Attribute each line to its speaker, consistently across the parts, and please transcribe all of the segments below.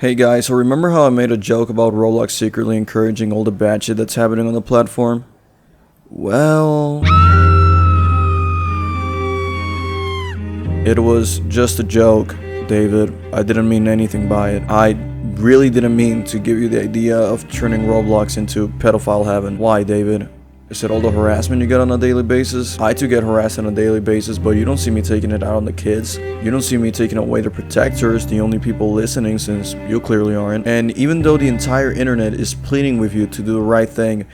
Speaker 1: Hey guys, so remember how I made a joke about Roblox secretly encouraging all the bad shit that's happening on the platform? Well, it was just a joke, David. I didn't mean anything by it. I really didn't mean to give you the idea of turning Roblox into pedophile heaven. Why, David? Is it all the harassment you get on a daily basis? I too get harassed on a daily basis, but you don't see me taking it out on the kids. You don't see me taking away the protectors, the only people listening, since you clearly aren't. And even though the entire internet is pleading with you to do the right thing,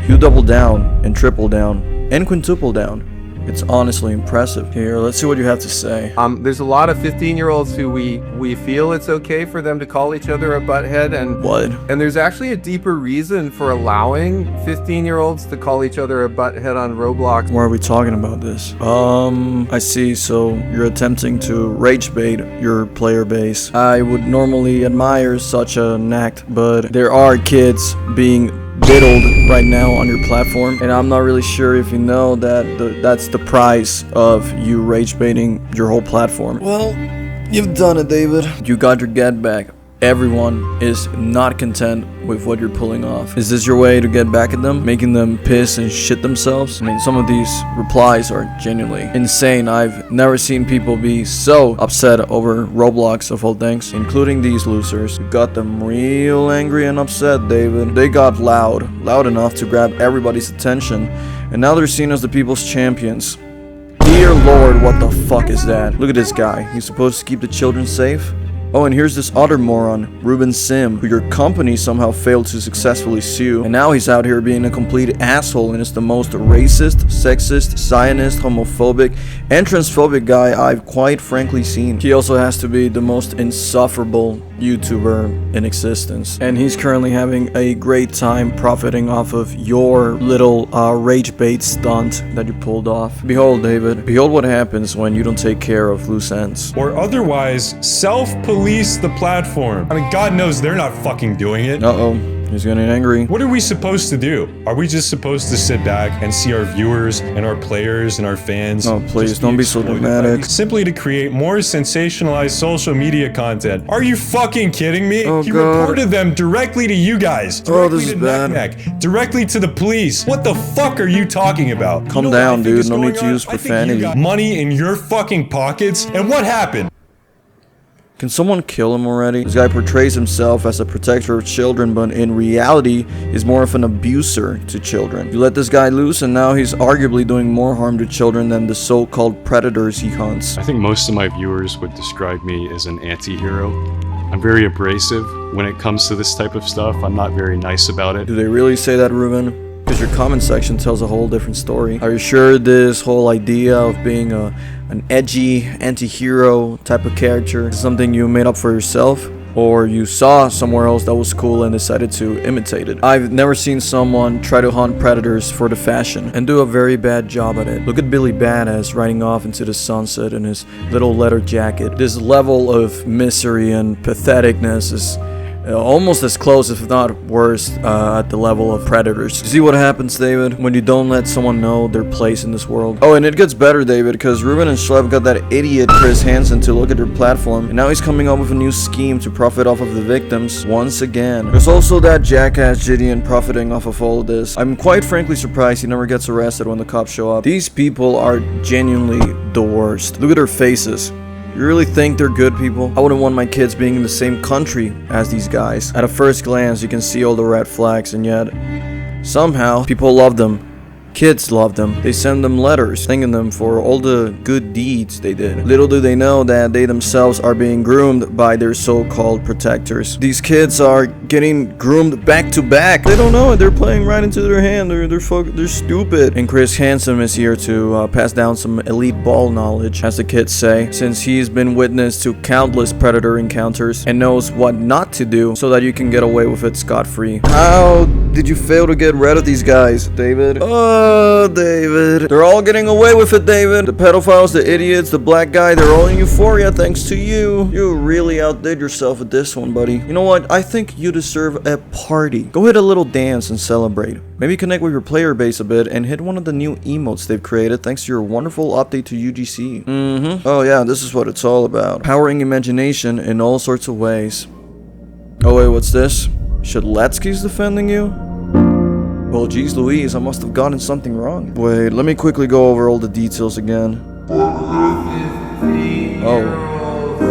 Speaker 1: you double down and triple down and quintuple down. It's honestly impressive. Here, let's see what you have to say.
Speaker 2: There's a lot of 15-year-olds who we feel it's okay for them to call each other a butthead, and
Speaker 1: What?
Speaker 2: And there's actually a deeper reason for allowing 15-year-olds to call each other a butthead on Roblox.
Speaker 1: Why are we talking about this? I see, so you're attempting to rage bait your player base. I would normally admire such an act, but there are kids being diddled right now on your platform, and I'm not really sure if you know that that's the price of you rage baiting your whole platform. Well, you've done it, David. You got your get back. Everyone is not content with what you're pulling off. Is this your way to get back at them? Making them piss and shit themselves? I mean, some of these replies are genuinely insane. I've never seen people be so upset over Roblox of all things, including these losers. You got them real angry and upset, David. They got loud enough to grab everybody's attention, and now they're seen as the people's champions. Dear Lord, what the fuck is that? Look at this guy. He's supposed to keep the children safe? Oh, and here's this other moron, Ruben Sim, who your company somehow failed to successfully sue. And now he's out here being a complete asshole and is the most racist, sexist, Zionist, homophobic, and transphobic guy I've quite frankly seen. He also has to be the most insufferable YouTuber in existence. And he's currently having a great time profiting off of your little rage bait stunt that you pulled off. Behold, David. Behold what happens when you don't take care of loose ends.
Speaker 3: Or otherwise, self-police the platform. I mean, God knows they're not fucking doing it.
Speaker 1: Uh-oh. He's getting angry.
Speaker 3: What are we supposed to do? Are we just supposed to sit back and see our viewers and our players and our fans?
Speaker 1: Oh, please, don't be so dramatic.
Speaker 3: Simply to create more sensationalized social media content. Are you fucking kidding me?
Speaker 1: Oh,
Speaker 3: he
Speaker 1: God.
Speaker 3: reported them directly to you guys.
Speaker 1: Oh,
Speaker 3: Directly
Speaker 1: this is
Speaker 3: to
Speaker 1: bad.
Speaker 3: Neck, directly to the police. What the fuck are you talking about?
Speaker 1: Calm
Speaker 3: You know what I
Speaker 1: down,
Speaker 3: think
Speaker 1: dude.
Speaker 3: is
Speaker 1: No
Speaker 3: going
Speaker 1: need to
Speaker 3: on?
Speaker 1: use
Speaker 3: I think you
Speaker 1: profanity.
Speaker 3: got money in your fucking pockets, and what happened?
Speaker 1: Can someone kill him already? This guy portrays himself as a protector of children, but in reality, is more of an abuser to children. You let this guy loose, and now he's arguably doing more harm to children than the so-called predators he hunts.
Speaker 4: I think most of my viewers would describe me as an anti-hero. I'm very abrasive when it comes to this type of stuff. I'm not very nice about it.
Speaker 1: Do they really say that, Ruben? Because your comment section tells a whole different story. Are you sure this whole idea of being an edgy anti-hero type of character is something you made up for yourself? Or you saw somewhere else that was cool and decided to imitate it? I've never seen someone try to hunt predators for the fashion and do a very bad job at it. Look at Billy Badass riding off into the sunset in his little leather jacket. This level of misery and patheticness is almost as close, if not worse, at the level of predators. You see what happens, David, when you don't let someone know their place in this world? Oh, and it gets better, David, because Ruben and Schlepp got that idiot Chris Hansen to look at their platform, and now he's coming up with a new scheme to profit off of the victims once again. There's also that jackass Gideon profiting off of all of this. I'm quite frankly surprised he never gets arrested when the cops show up. These people are genuinely the worst. Look at their faces. You really think they're good people? I wouldn't want my kids being in the same country as these guys. At a first glance, you can see all the red flags, and yet somehow people love them. Kids love them. They send them letters thanking them for all the good deeds they did. Little do they know that they themselves are being groomed by their so-called protectors. These kids are getting groomed back to back. They don't know it. They're playing right into their hand. They're stupid. And Chris Hansen is here to pass down some elite ball knowledge, as the kids say, since he's been witness to countless predator encounters and knows what not to do so that you can get away with it scot-free. How did you fail to get rid of these guys, David? Oh, David. They're all getting away with it, David. The pedophiles, the idiots, the black guy, they're all in euphoria thanks to you. You really outdid yourself with this one, buddy. You know what? I think you deserve a party. Go hit a little dance and celebrate. Maybe connect with your player base a bit and hit one of the new emotes they've created thanks to your wonderful update to UGC. Oh yeah, this is what it's all about. Powering imagination in all sorts of ways. Oh wait, what's this? Shadletsky's defending you? Well, geez Louise, I must have gotten something wrong. Wait, let me quickly go over all the details again.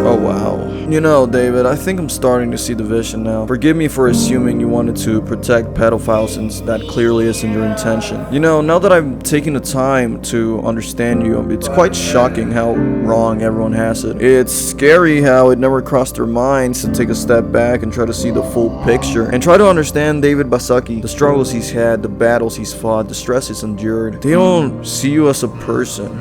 Speaker 1: Oh wow. You know, David, I think I'm starting to see the vision now. Forgive me for assuming you wanted to protect pedophiles since that clearly isn't your intention. You know, now that I'm taking the time to understand you, it's quite shocking how wrong everyone has it. It's scary how it never crossed their minds to take a step back and try to see the full picture and try to understand David Baszucki, the struggles he's had, the battles he's fought, the stress he's endured. They don't see you as a person,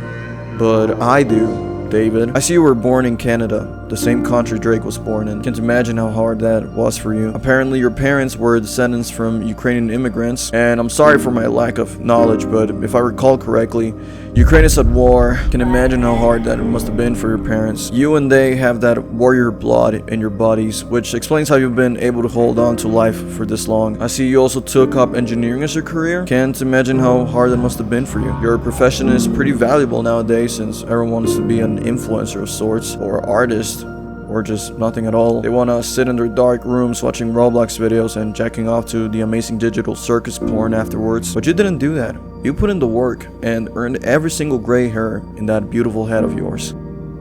Speaker 1: but I do. David, I see you were born in Canada, the same country Drake was born in. Can't imagine how hard that was for you. Apparently your parents were descendants from Ukrainian immigrants, and I'm sorry for my lack of knowledge, but if I recall correctly, Ukraine is at war. Can imagine how hard that must have been for your parents. You and they have that warrior blood in your bodies, which explains how you've been able to hold on to life for this long. I see you also took up engineering as your career. Can't imagine how hard that must have been for you. Your profession is pretty valuable nowadays since everyone wants to be an influencer of sorts, or artist, or just nothing at all. They want to sit in their dark rooms watching Roblox videos and jacking off to the amazing digital circus porn afterwards. But you didn't do that. You put in the work and earned every single gray hair in that beautiful head of yours.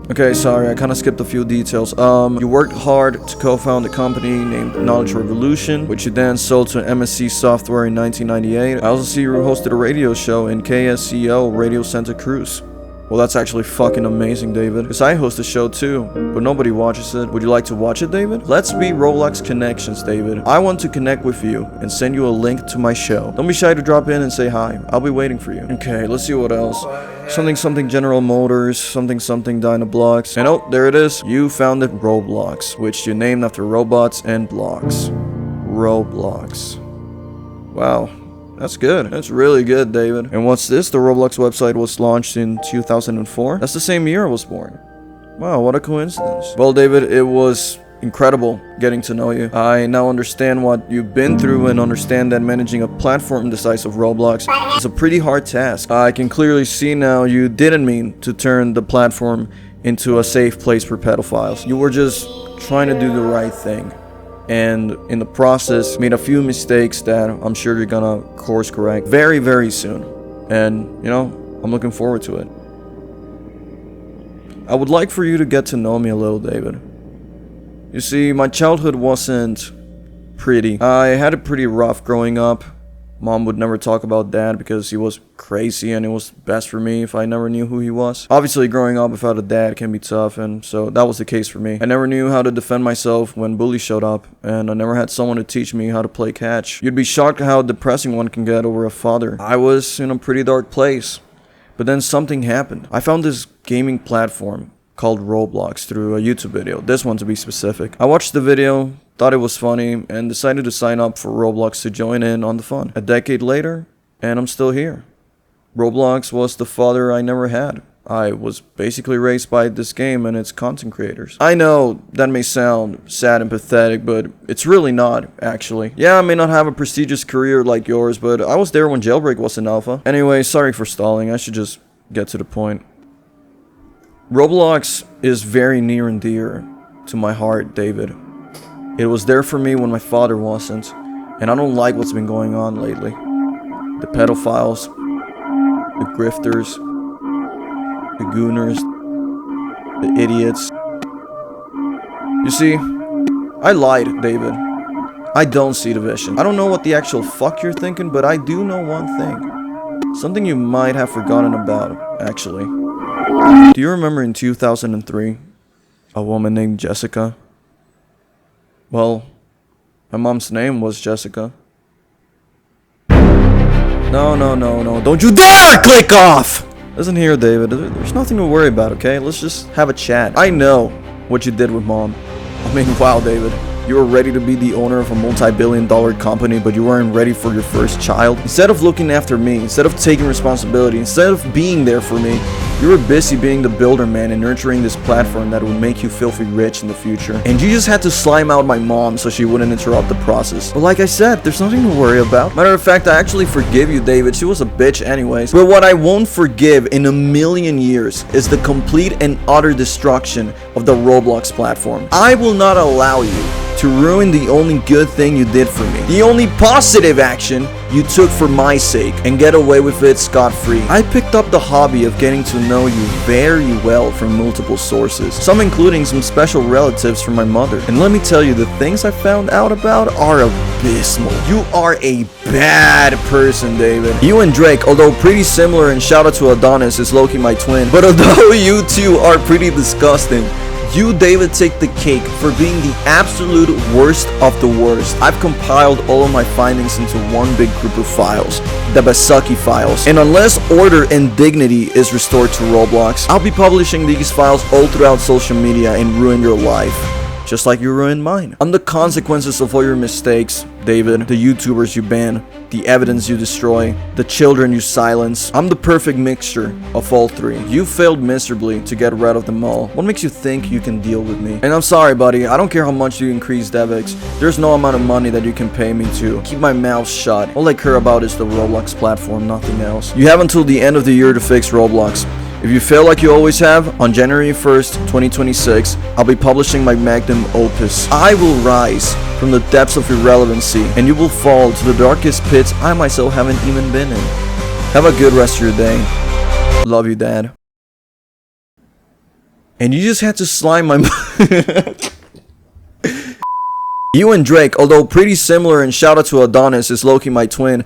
Speaker 1: Okay, sorry, I kind of skipped a few details. You worked hard to co-found a company named Knowledge Revolution, which you then sold to MSC Software in 1998. I also see you hosted a radio show in KSCO Radio Santa Cruz. Well, that's actually fucking amazing, David. Because I host a show too, but nobody watches it. Would you like to watch it, David? Let's be Roblox connections, David. I want to connect with you and send you a link to my show. Don't be shy to drop in and say hi. I'll be waiting for you. Okay, let's see what else. Something General Motors, something Dynablocks. And oh, there it is. You founded Roblox, which you named after robots and blocks. Roblox. Wow. That's good. That's really good, David. And what's this? The Roblox website was launched in 2004? That's the same year I was born. Wow, what a coincidence. Well, David, it was incredible getting to know you. I now understand what you've been through and understand that managing a platform the size of Roblox is a pretty hard task. I can clearly see now you didn't mean to turn the platform into a safe place for pedophiles. You were just trying to do the right thing. And in the process, made a few mistakes that I'm sure you're gonna course correct very, very soon. And, you know, I'm looking forward to it. I would like for you to get to know me a little, David. You see, my childhood wasn't pretty. I had it pretty rough growing up. Mom would never talk about dad because he was crazy and it was best for me if I never knew who he was. Obviously, growing up without a dad can be tough, and so that was the case for me. I never knew how to defend myself when bullies showed up, and I never had someone to teach me how to play catch. You'd be shocked how depressing one can get over a father. I was in a pretty dark place, but then something happened. I found this gaming platform called Roblox through a YouTube video, this one to be specific. I watched the video, thought it was funny, and decided to sign up for Roblox to join in on the fun. A decade later, and I'm still here. Roblox was the father I never had. I was basically raised by this game and its content creators. I know that may sound sad and pathetic, but it's really not, actually. Yeah, I may not have a prestigious career like yours, but I was there when Jailbreak was in alpha. Anyway, sorry for stalling, I should just get to the point. Roblox is very near and dear to my heart, David. It was there for me when my father wasn't, and I don't like what's been going on lately. The pedophiles, the grifters, the gooners, the idiots. You see, I lied, David. I don't see the vision. I don't know what the actual fuck you're thinking, but I do know one thing. Something you might have forgotten about, actually. Do you remember in 2003, a woman named Jessica? Well, my mom's name was Jessica. No, don't you dare click off! Listen here, David, there's nothing to worry about, okay? Let's just have a chat. I know what you did with Mom. I mean, wow, David. You were ready to be the owner of a multi-billion-dollar company, but you weren't ready for your first child. Instead of looking after me, instead of taking responsibility, instead of being there for me, You were busy being the builder man and nurturing this platform that would make you filthy rich in the future. And you just had to slime out my mom so she wouldn't interrupt the process. But like I said, there's nothing to worry about. Matter of fact, I actually forgive you, David. She was a bitch anyways. But what I won't forgive in a million years is the complete and utter destruction of the Roblox platform. I will not allow you to ruin the only good thing you did for me, the only positive action you took for my sake, and get away with it scot-free. I picked up the hobby of getting to know you very well from multiple sources, some including some special relatives from my mother. And let me tell you, the things I found out about are abysmal. You are a bad person, David. You and Drake, although pretty similar, and shout out to Adonis, is low-key my twin, but although you two are pretty disgusting, you, David, take the cake for being the absolute worst of the worst. I've compiled all of my findings into one big group of files, the Baszucki Files. And unless order and dignity is restored to Roblox, I'll be publishing these files all throughout social media and ruin your life, just like you ruined mine. I'm the consequences of all your mistakes, David, the YouTubers you ban, the evidence you destroy, the children you silence. I'm the perfect mixture of all three. You failed miserably to get rid of them all. What makes you think you can deal with me? And I'm sorry, buddy, I don't care how much you increase DevX. There's no amount of money that you can pay me to keep my mouth shut. All I care about is the Roblox platform, nothing else. You have until the end of the year to fix Roblox. If you fail like you always have, on January 1st, 2026, I'll be publishing my magnum opus. I will rise from the depths of irrelevancy, and you will fall to the darkest pits I myself haven't even been in. Have a good rest of your day. Love you, Dad. And you just had to slime my... You and Drake, although pretty similar, and shout out to Adonis, is low-key my twin.